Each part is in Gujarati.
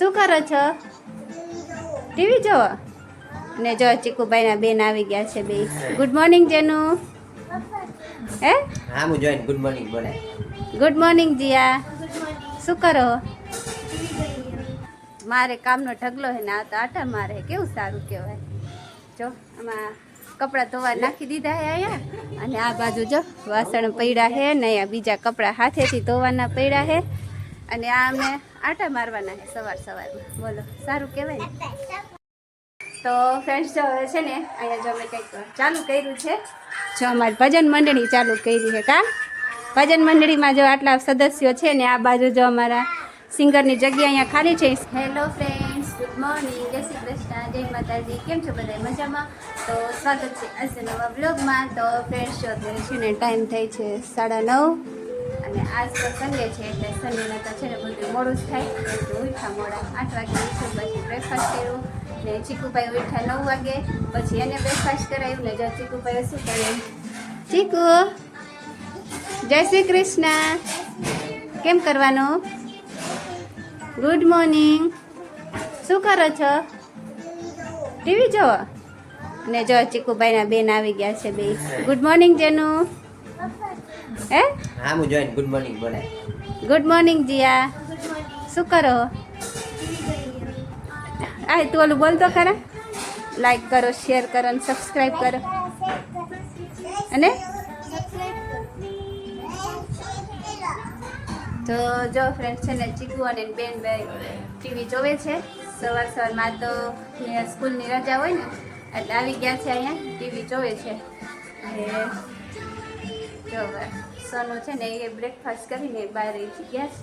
શું કરો છો? ટીવી જોવો ને જો ચીકુભાઈના બેન આવી ગયા છે બે. ગુડ મોર્નિંગ જેનુ. હે હા હું જોઈન ગુડ મોર્નિંગ બોલે. Good morning Jiya. શું કરો? મારે કામનો ઢગલો હે ને આ તો આટા મારે. કેવું સારું કહેવાય. જો આમાં કપડાં ધોવા નાખી દીધા હે અહીંયા, અને આ બાજુ જો વાસણ પડ્યા હે ને અહીંયા બીજા કપડાં હાથેથી ધોવાના પડ્યા હે, અને આ અમે આટા મારવાના હે સવાર સવારમાં. બોલો સારું કહેવાય ને. તો ફ્રેન્ડ્સ જો હવે છે ને અહીંયા જો અમે કંઈક ચાલુ કર્યું છે. જો અમારી ભજન મંડળી ચાલુ કરી છે. કા ભજન મંડળીમાં જો આટલા સદસ્યો છે ને આ બાજુ જો અમારા સિંગરની જગ્યા અહીંયા ખાલી છે. હેલો ફ્રેન્ડ્સ, ગુડ મોર્નિંગ, જય શ્રી કૃષ્ણ, જય માતાજી. કેમ છો બધા? મજામાં? તો સ્વાગત છે આજના નવા બ્લોગમાં. તો ફ્રેન્ડ્સ જો અત્યારે છે ને ટાઈમ થઈ છે 9:30, અને આજ તો સન્ડે છે એટલે સન્ડેના તો છે ને બધું મોડું જ થાય. એટલે ઉઠા મોડા 8 વાગે ઉઠ્યું, પછી બ્રેકફાસ્ટ કર્યું ને ચીકુભાઈ ઉઠ્યા 9 વાગે, પછી એને બ્રેકફાસ્ટ કરાવ્યું ને જો ચીકુભાઈ શું કર્યું. ચીકુ જય શ્રી કૃષ્ણ. કેમ કરવાનું? Good morning. શું કરો છો? ટીવી જોવો ને જો ચીકુભાઈના બેન આવી ગયા છે બે. ગુડ મોર્નિંગ જેનુ. હે હા હું જોઈન ગુડ મોર્નિંગ બોલે. Good morning Jiya. શું કરો? આ તું ઓલું બોલતો ખરા. લાઈક કરો, શેર કરો અને સબસ્ક્રાઈબ કરો. અને તો જો ફ્રેન્ડ છે ને ચીકુ અને બેન બે ટીવી જોવે છે. સવાર સવારમાં તો સ્કૂલની રજા હોય ને એટલે આવી ગયા છે અહીંયા ટીવી જોવે છે. અને જો સોનું છે ને એ બ્રેકફાસ્ટ કરીને બહાર ગયા છે.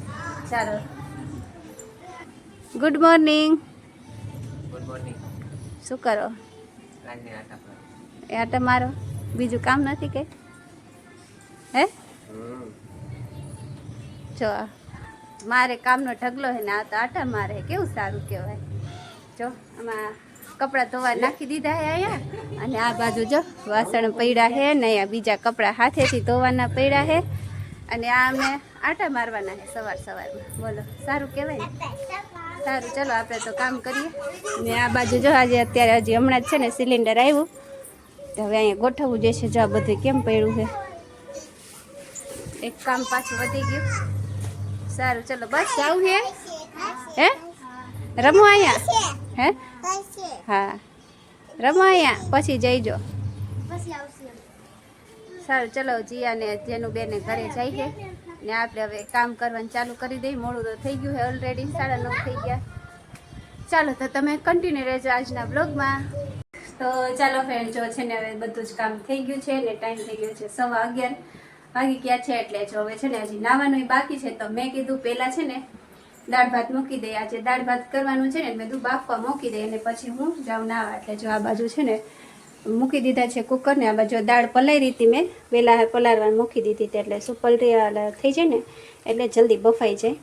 ચાલો ગુડ મોર્નિંગ. Good morning. શું કરો? રાજની આટા પર. એ આટા મારો, બીજું કામ નથી કે? હે જો મારે કામનો ઢગલો હે ને આ તો આટા મારે. કેવું સારું કહેવાય. જો આમાં કપડાં ધોવા નાખી દીધા હે અહીંયા, અને આ બાજુ જો વાસણ પડ્યા હે ને અહીંયા બીજા કપડાં હાથેથી ધોવાના પડ્યા હે, અને આ અમે આટા મારવાના હે સવાર સવારમાં. બોલો સારું કહેવાય ને. સારું ચલો આપણે તો કામ કરીએ. ને આ બાજુ જો આજે અત્યારે હજી હમણાં જ છે ને સિલિન્ડર આવ્યું, તો હવે અહીંયા ગોઠવવું જશે. જો આ બધું કેમ પડ્યું છે, એક કામ પાછું વધી ગયું. સારું ચલો બસ જાવું હે. હે રમો અહીંયા? હે હા રમો અહીંયા, પછી જઈજો. સારું ચલો જીયા ને જેનું બેને ઘરે જાય છે ને આપણે હવે કામ કરવાનું ચાલુ કરી દઈએ. મોડું તો થઈ ગયું છે ઓલરેડી, 9:30 થઈ ગયા. ચાલો તો તમે કન્ટિન્યુ રહેજો આજના બ્લોગમાં. તો ચાલો ફ્રેન્ડ જો છે ને હવે બધું જ કામ થઈ ગયું છે ને ટાઈમ થઈ ગયો છે 11:15 વાગી ગયા છે. એટલે જો હવે છે ને હજી નાવાનું બાકી છે, તો મેં કીધું પહેલાં છે ને દાળ ભાત મૂકી દઈએ. આજે દાળ ભાત કરવાનું છે ને મેં કીધું બાફવા મૂકી દઈએ અને પછી હું જાઉં નાવા. એટલે જો આ બાજુ છે ને મૂકી દીધા છે કુકરને. આ બાજુ દાળ પલાળી હતી મેં, પહેલાં પલાળવાનું મૂકી દીધી હતી એટલે શું પલરી થઈ જાય ને એટલે જલ્દી બફાઈ જાય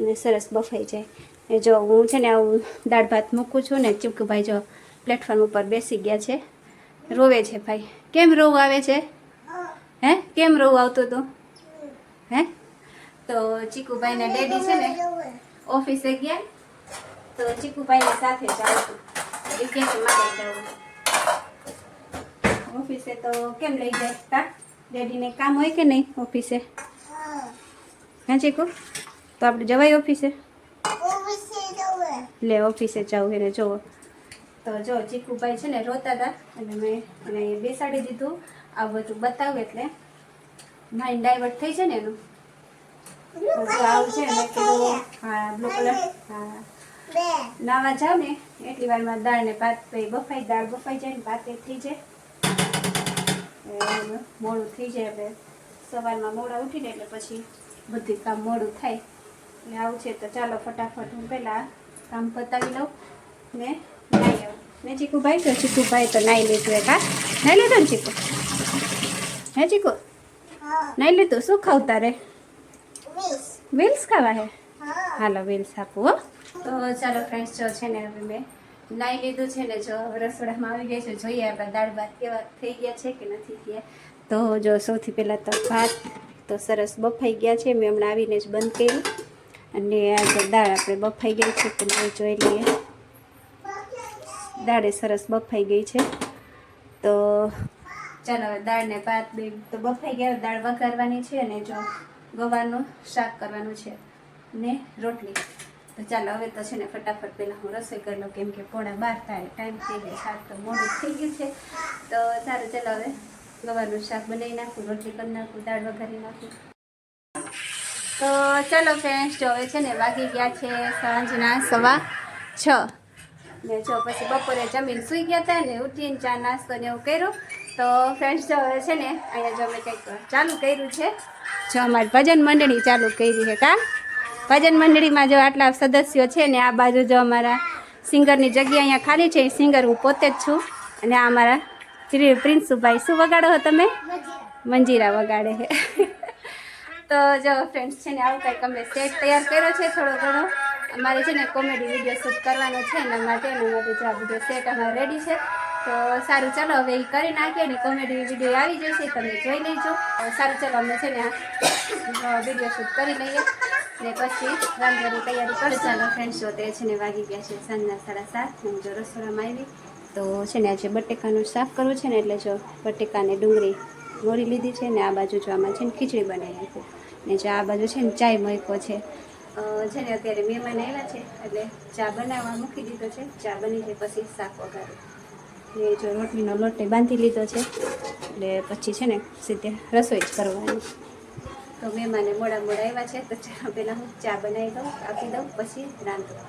ને સરસ બફાઈ જાય. એ જો હું છે ને આવું દાળ ભાત મૂકું છું ને ચીકુભાઈ જો પ્લેટફોર્મ ઉપર બેસી ગયા છે, રોવે છે. ભાઈ કેમ રોવું આવે છે? હે કેમ રોવું આવતું હતું? હે તો ચીકુભાઈના ડેડી છે ને ઓફિસે ગયા, તો ચીકુભાઈને સાથે જાઉં છું. એ કહે કે મારે જવું ઓફિસે, તો કેમ લઈ જાય? તા ડેડીને કામ હોય કે નહીં ઓફિસે? હા ચીકુ, તો આપણે જવાય ઓફિસે? લે ઓફિસે જવું એને જોવો. તો જો ચીકુભાઈ છે ને રોતા હતા અને મેં એને બેસાડી દીધું. આ બધું બતાવું એટલે માઇન્ડ ડાયવર્ટ થઈ છે ને એનું. આવું છે મેં કીધું હા બ્લુ કલર હા નાવા જાવ ને એટલી વારમાં દાળ ને ભાત બફાઈ, દાળ બફાઈ જાય ને ભાત થઈ જાય. મોડું થઈ જાય આપણે સવારમાં મોડા ઉઠીને એટલે પછી બધું કામ મોડું થાય. એટલે આવું છે તો ચાલો ફટાફટ હું પહેલાં કામ પતાવી લઉં ને નાહી આવું. ને ચીકુભાઈ તો ચીકુભાઈ તો નાહી લીધું. એક હા નાહી લીધું ને ચીકુ? હે ચીકુ નાહી લીધું? શું ખાવ તારે? વ્હીલ્સ ખાવા હે? હાલો વ્હીલ્સ આપું હો. તો ચાલો ફ્રેન્ડ્સ જો છે ને હવે મેં નાહી લીધું છે ને જો રસોડામાં આવી ગઈ છે. જોઈએ આપણા દાળ ભાત કેવા થઈ ગયા છે કે નથી થયા. તો જો સૌથી પહેલાં તો ભાત તો સરસ બફાઈ ગયા છે. મેં હમણાં આવીને જ બંધ કર્યું અને આ જો દાળ આપણે બફાઈ ગઈ છે તો જોઈ લઈએ. દાળે સરસ બફાઈ ગઈ છે. તો ચાલો હવે દાળને ભાત બે તો બફાઈ ગયા. દાળ વઘારવાની છે અને જો ગવારનું શાક કરવાનું છે ને રોટલી. તો ચાલો હવે તો છે ને ફટાફટ પહેલાં હું રસોઈ કરી લઉં, કેમ કે 11:30 થાય, ટાઈમ થઈ ગયો, શાક તો મોડું થઈ ગયું છે. તો સારું ચાલો હવે ગવારનું શાક બનાવી નાખું, રોટલી કરી નાખું, દાળ વઘારી નાખું. તો ચાલો ફ્રેન્ડ્સ, જો હવે છે ને વાગી ગયા છે સાંજના 6:15 ને જો પછી બપોરે જમીન સૂઈ ગયા હતા ને ઉઠીને ચા નાસ્તો ને એવું કર્યું. તો ફ્રેન્ડ્સ જો હવે છે ને અહીંયા જો અમે કંઈક ચાલુ કર્યું છે. જો અમારી ભજન મંડળી ચાલુ કરી છે. કા ભજન મંડળીમાં જો આટલા સદસ્યો છે ને આ બાજુ જો અમારા સિંગરની જગ્યા અહીંયા ખાલી છે. સિંગર હું પોતે જ છું. અને આ અમારા પ્રિન્સુભાઈ શું વગાડો છો તમે? મંજીરા વગાડે છે. તો જો ફ્રેન્ડ્સ છે ને આવું કંઈક અમે સેટ તૈયાર કર્યો છે થોડો ઘણો. અમારે છે ને કોમેડી વિડીયો શૂટ કરવાનો છે એના માટે જો આ બધો સેટ અમારે રેડી છે. તો સારું ચાલો હવે એ કરી નાખીએ ને કોમેડી વિડીયો આવી જશે, તમે જોઈ લેજો. સારું ચાલો અમે છે ને આ વિડીયો શૂટ કરી લઈએ ને પછી રાંધવાની તૈયારી કરી. ચાલો ફ્રેન્ડ્સ જો તે છે ને વાગી ગયા છે સાંજના 7:30. હું જો રસોડામાં આવી તો છે ને આજે બટેકાનું શાક કરવું છે ને એટલે જો બટેકાને ડુંગળી મોરી લીધી છે ને આ બાજુ જો આમાં છે ને ખીચડી બનાવી છે ને જો આ બાજુ છે ને ચાય મૂક્યો છે. છે ને અત્યારે મહેમાન આવ્યા છે એટલે ચા બનાવવા મૂકી દીધો છે. ચા બની જાય પછી શાક વઘારું ને જો રોટલીનો લોટ બાંધી લીધો છે એટલે પછી છે ને સીધે રસોઈ જ કરવાની. તો મહેમાને મોડા આવ્યા છે તો ચા પહેલાં હું ચા બનાવી દઉં, આપી દઉં, પછી રાંધું.